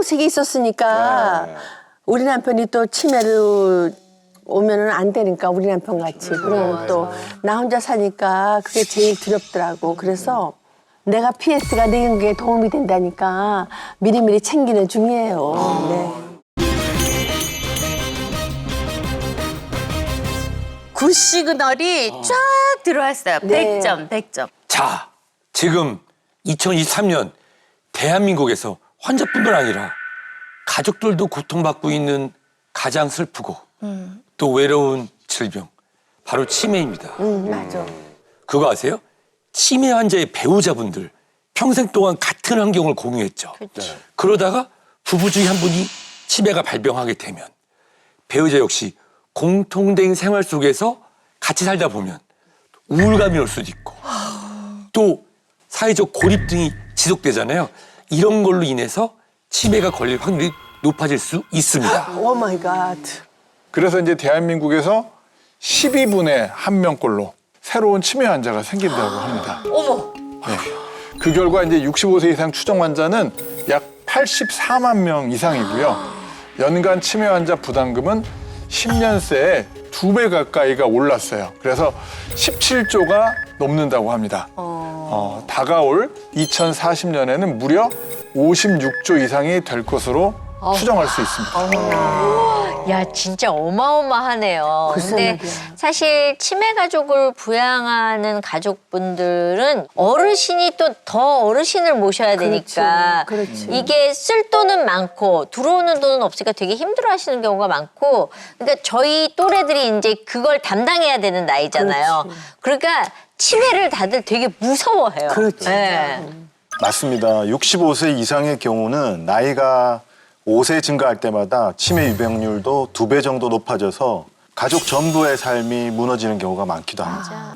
신경색이 있었으니까 우리 남편이 또 치매로 오면은 안 되니까 우리 남편 같이. 그럼 또 나 혼자 사니까 그게 제일 두렵더라고. 그래서 내가 PS가 내 게 도움이 된다니까 미리미리 챙기는 중이에요. 네. 굿 시그널이 쫙 들어왔어요. 네. 100점, 100점. 자, 지금 2023년 대한민국에서 환자뿐만 아니라 가족들도 고통받고 있는 가장 슬프고 또 외로운 질병, 바로 치매입니다. 맞아. 그거 아세요? 치매 환자의 배우자분들 평생 동안 같은 환경을 공유했죠. 그러다가 부부 중에 한 분이 치매가 발병하게 되면 배우자 역시 공통된 생활 속에서 같이 살다 보면 우울감이 올 수도 있고 또 사회적 고립 등이 지속되잖아요. 이런 걸로 인해서 치매가 걸릴 확률이 높아질 수 있습니다. 오 마이 갓. 그래서 이제 대한민국에서 12분에 1명꼴로 새로운 치매 환자가 생긴다고 합니다. 어머. 네. 그 결과 이제 65세 이상 추정 환자는 약 84만 명 이상이고요. 연간 치매 환자 부담금은 10년 새에 2배 가까이가 올랐어요. 그래서 17조가 넘는다고 합니다. 다가올 2040년에는 무려 56조 이상이 될 것으로 추정할 수 있습니다. 야, 진짜 어마어마하네요. 글쎄 근데 말이야. 사실 치매 가족을 부양하는 가족분들은 어르신이 또 더 어르신을 모셔야 되니까 그렇지. 이게 쓸 돈은 많고 들어오는 돈은 없으니까 되게 힘들어하시는 경우가 많고 그러니까 저희 또래들이 이제 그걸 담당해야 되는 나이잖아요. 그러니까 치매를 다들 되게 무서워해요. 그렇지. 네. 맞습니다. 65세 이상의 경우는 나이가 5세 증가할 때마다 치매 유병률도 2배 정도 높아져서 가족 전부의 삶이 무너지는 경우가 많기도 합니다.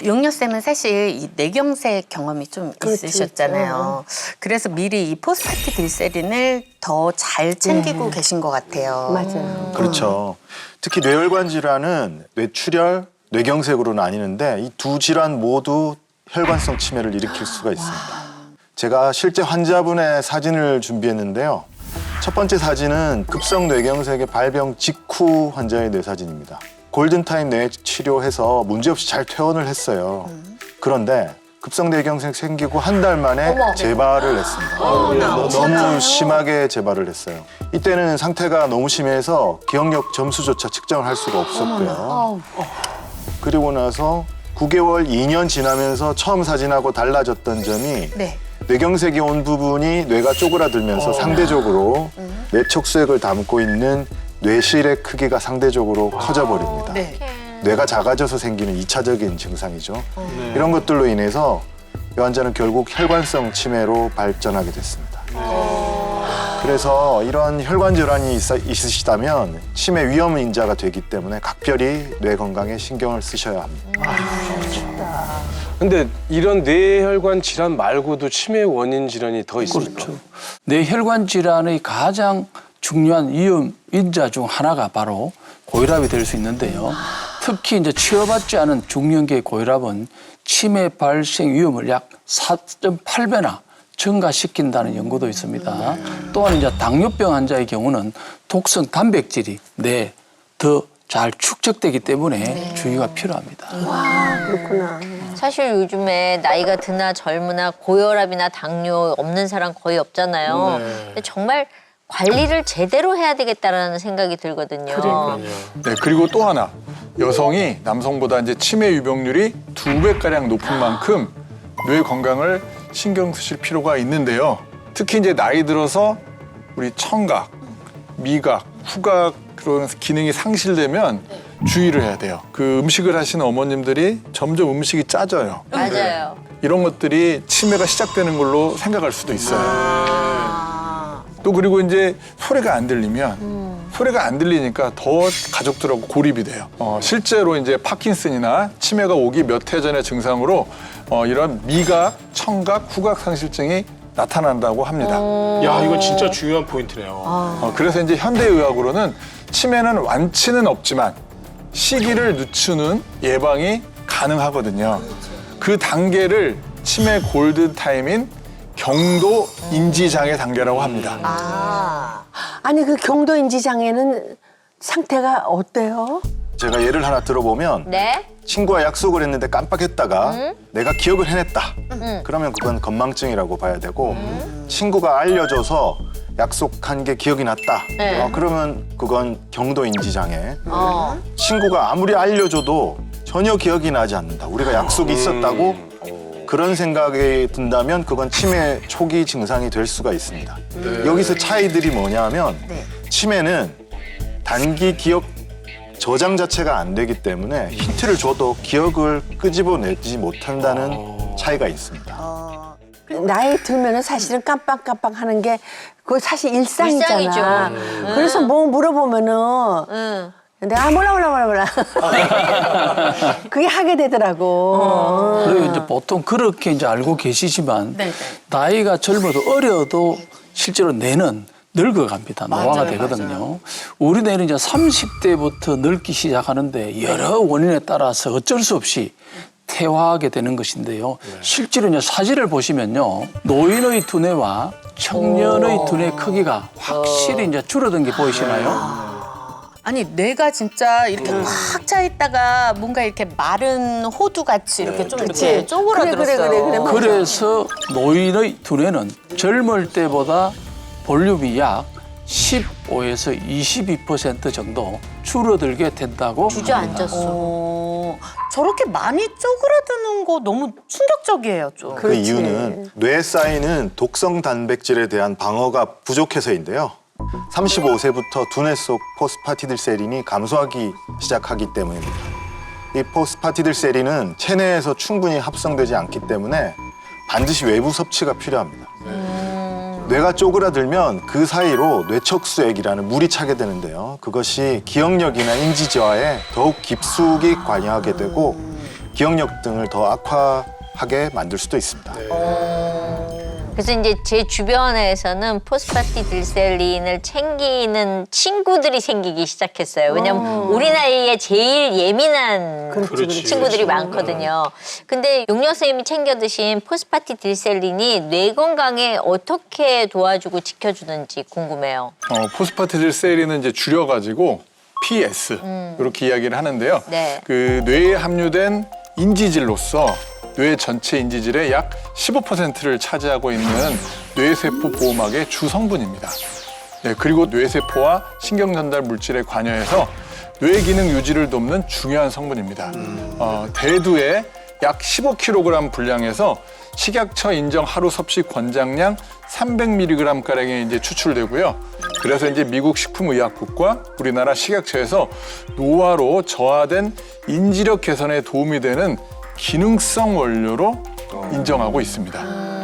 용녀 쌤은 사실 이 뇌경색 경험이 좀 그렇지. 있으셨잖아요. 그래서 미리 이 포스파티딜세린을 더 잘 챙기고 계신 것 같아요. 맞아요. 그렇죠. 특히 뇌혈관 질환은 뇌출혈, 뇌경색으로 나뉘는데 이 두 질환 모두 혈관성 치매를 일으킬 수가 있습니다. 제가 실제 환자분의 사진을 준비했는데요. 첫 번째 사진은 급성 뇌경색의 발병 직후 환자의 뇌 사진입니다. 골든타임 뇌 치료해서 문제없이 잘 퇴원을 했어요. 그런데 급성 뇌경색 생기고 한 달 만에 재발을 했습니다. 너무 심하게 재발을 했어요. 이때는 상태가 너무 심해서 기억력 점수조차 측정을 할 수가 없었고요. 그리고 나서 9개월, 2년 지나면서 처음 사진하고 달라졌던 점이 네. 뇌경색이 온 부분이 뇌가 쪼그라들면서 상대적으로 뇌척수액을 담고 있는 뇌실의 크기가 상대적으로 커져버립니다. 네. 뇌가 작아져서 생기는 2차적인 증상이죠. 이런 것들로 인해서 이 환자는 결국 혈관성 치매로 발전하게 됐습니다. 그래서 이런 혈관 질환이 있으시다면 치매 위험 인자가 되기 때문에 각별히 뇌 건강에 신경을 쓰셔야 합니다. 근데 이런 뇌혈관 질환 말고도 치매 원인 질환이 더 있습니까? 그렇죠. 뇌혈관 질환의 가장 중요한 위험 인자 중 하나가 바로 고혈압이 될 수 있는데요. 특히 이제 치료받지 않은 중년기의 고혈압은 치매 발생 위험을 약 4.8배나 증가시킨다는 연구도 있습니다. 또한 이제 당뇨병 환자의 경우는 독성 단백질이 뇌에 더 잘 축적되기 때문에 주의가 필요합니다. 그렇구나. 사실 요즘에 나이가 드나 젊으나 고혈압이나 당뇨 없는 사람 거의 없잖아요. 근데 정말 관리를 제대로 해야 되겠다라는 생각이 들거든요. 네, 그리고 또 하나. 여성이 남성보다 이제 치매 유병률이 2배가량 높은 만큼 뇌 건강을 신경 쓰실 필요가 있는데요. 특히 이제 나이 들어서 우리 청각, 미각, 후각 그런 기능이 상실되면 주의를 해야 돼요. 그 음식을 하시는 어머님들이 점점 음식이 짜져요. 맞아요. 이런 것들이 치매가 시작되는 걸로 생각할 수도 있어요. 또 그리고 이제 소리가 안 들리면 소리가 안 들리니까 더 가족들하고 고립이 돼요. 실제로 이제 파킨슨이나 치매가 오기 몇 해 전의 증상으로 이런 미각, 청각, 후각 상실증이 나타난다고 합니다. 야, 이건 진짜 중요한 포인트네요. 그래서 이제 현대의학으로는 치매는 완치는 없지만 시기를 늦추는 예방이 가능하거든요. 그 단계를 치매 골든 타임인 경도 인지장애 단계라고 합니다. 아니 그 경도 인지 장애는 상태가 어때요? 제가 예를 하나 들어보면 네. 친구와 약속을 했는데 깜빡했다가 내가 기억을 해냈다. 그러면 그건 건망증이라고 봐야 되고 친구가 알려줘서 약속한 게 기억이 났다. 네. 그러면 그건 경도 인지 장애. 친구가 아무리 알려줘도 전혀 기억이 나지 않는다. 우리가 약속이 있었다고 그런 생각이 든다면 그건 치매 초기 증상이 될 수가 있습니다. 여기서 차이들이 뭐냐면 치매는 단기 기억 저장 자체가 안 되기 때문에 힌트를 줘도 기억을 끄집어내지 못한다는 차이가 있습니다. 나이 들면은 사실은 깜빡깜빡 하는 게 그거 사실 일상이잖아. 일상이죠. 그래서 뭐 물어보면은 내가 몰라. 그게 하게 되더라고. 그리고 이제 보통 그렇게 이제 알고 계시지만 나이가 젊어도 어려도 실제로 뇌는 늙어갑니다. 노화가 되거든요. 우리 뇌는 이제 30대부터 늙기 시작하는데 여러 원인에 따라서 어쩔 수 없이 퇴화하게 되는 것인데요. 실제로 이제 사진을 보시면요. 노인의 두뇌와 청년의 두뇌 크기가 확실히 이제 줄어든 게 보이시나요? 아니 뇌가 진짜 이렇게 꽉 차 있다가 뭔가 이렇게 마른 호두 같이 이렇게 좀 이렇게 쪼그라들었어요. 그래. 맞아. 그래서 노인의 두뇌는 젊을 때보다 볼륨이 약 15에서 22% 정도 줄어들게 된다고 주저앉았어. 저렇게 많이 쪼그라드는 거 너무 충격적이에요, 좀. 그 이유는 뇌에 쌓이는 독성 단백질에 대한 방어가 부족해서인데요. 35세부터 두뇌 속 포스파티딜세린이 감소하기 시작하기 때문입니다. 이 포스파티딜세린은 체내에서 충분히 합성되지 않기 때문에 반드시 외부 섭취가 필요합니다. 뇌가 쪼그라들면 그 사이로 뇌척수액이라는 물이 차게 되는데요. 그것이 기억력이나 인지 저하에 더욱 깊숙이 관여하게 되고 기억력 등을 더 악화하게 만들 수도 있습니다. 그래서 이제 제 주변에서는 포스파티딜셀린을 챙기는 친구들이 생기기 시작했어요. 왜냐면 우리 나이에 제일 예민한 친구들이 많거든요. 근데 용려 선생님이 챙겨 드신 포스파티딜셀린이 뇌 건강에 어떻게 도와주고 지켜주는지 궁금해요. 포스파티딜세린은 이제 줄여가지고 PS 이렇게 이야기를 하는데요. 네. 그 뇌에 함유된 인지질로서 뇌 전체 인지질의 약 15%를 차지하고 있는 뇌세포 보호막의 주 성분입니다. 네, 그리고 뇌세포와 신경전달 물질에 관여해서 뇌 기능 유지를 돕는 중요한 성분입니다. 대두에 약 15kg 분량에서 식약처 인정 하루 섭취 권장량 300mg 가량이 이제 추출되고요. 그래서 이제 미국 식품의약국과 우리나라 식약처에서 노화로 저하된 인지력 개선에 도움이 되는 기능성 원료로 인정하고 있습니다.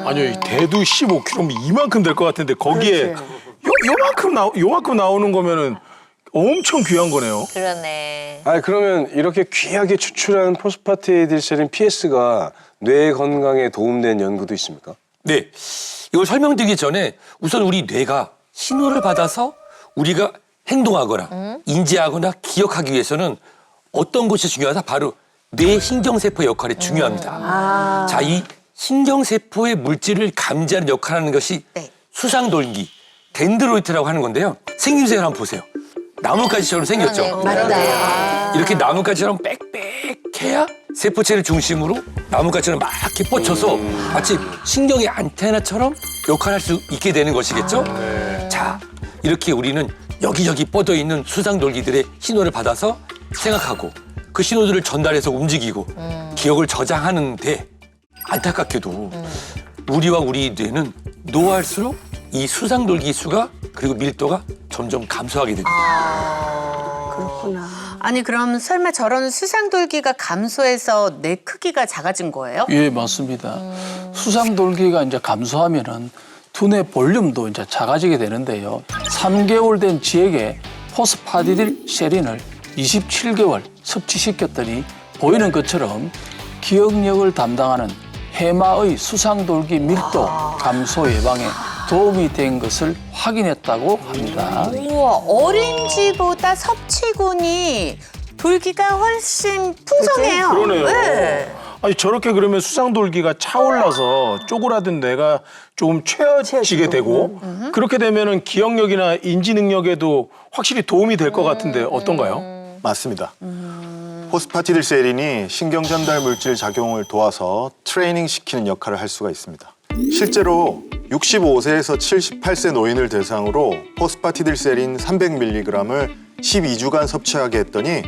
아니요, 이 대두 15kg면 이만큼 될 것 같은데 거기에 요만큼 나오는 거면은 엄청 귀한 거네요. 그러네. 아니 그러면 이렇게 귀하게 추출한 포스파티딜세린 PS가 뇌 건강에 도움된 연구도 있습니까? 네, 이걸 설명드리기 전에 우선 우리 뇌가 신호를 받아서 우리가 행동하거나 인지하거나 기억하기 위해서는 어떤 것이 중요하다? 바로 뇌 신경세포 역할이 중요합니다. 자, 이 신경세포의 물질을 감지하는 역할을 하는 것이 수상돌기, 덴드로이트라고 하는 건데요. 생김새를 한번 보세요. 나뭇가지처럼 생겼죠? 맞다. 이렇게 나뭇가지처럼 빽빽해야 세포체를 중심으로 나뭇가지처럼 막 이렇게 뻗쳐서 마치 신경의 안테나처럼 역할할 수 있게 되는 것이겠죠? 자, 이렇게 우리는 여기저기 뻗어 있는 수상돌기들의 신호를 받아서 생각하고 그 신호들을 전달해서 움직이고 기억을 저장하는데 안타깝게도 우리와 우리 뇌는 노화할수록 이 수상돌기 수가 그리고 밀도가 점점 감소하게 됩니다. 그렇구나. 아니 그럼 설마 저런 수상돌기가 감소해서 뇌 크기가 작아진 거예요? 예, 맞습니다. 수상돌기가 이제 감소하면은 두뇌 볼륨도 이제 작아지게 되는데요. 3개월 된 쥐에게 포스파티딜세린을 27개월 섭취시켰더니 보이는 것처럼 기억력을 담당하는 해마의 수상돌기 밀도 감소 예방에 도움이 된 것을 확인했다고 합니다. 우와, 어린 쥐보다 섭취군이 돌기가 훨씬 풍성해요. 그러네요. 네. 아니 저렇게 그러면 수상돌기가 차올라서 쪼그라든 뇌가 조금 채워지게 되고 그렇게 되면은 기억력이나 인지 능력에도 확실히 도움이 될 것 같은데 어떤가요? 맞습니다. 포스파티딜세린이 신경 전달 물질 작용을 도와서 트레이닝 시키는 역할을 할 수가 있습니다. 실제로 65세에서 78세 노인을 대상으로 포스파티딜세린 300mg을 12주간 섭취하게 했더니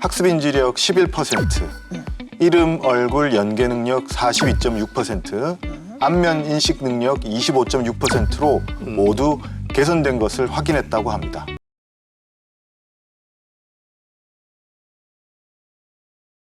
학습 인지력 11%, 이름, 얼굴, 연계 능력 42.6%, 안면 인식 능력 25.6%로 모두 개선된 것을 확인했다고 합니다.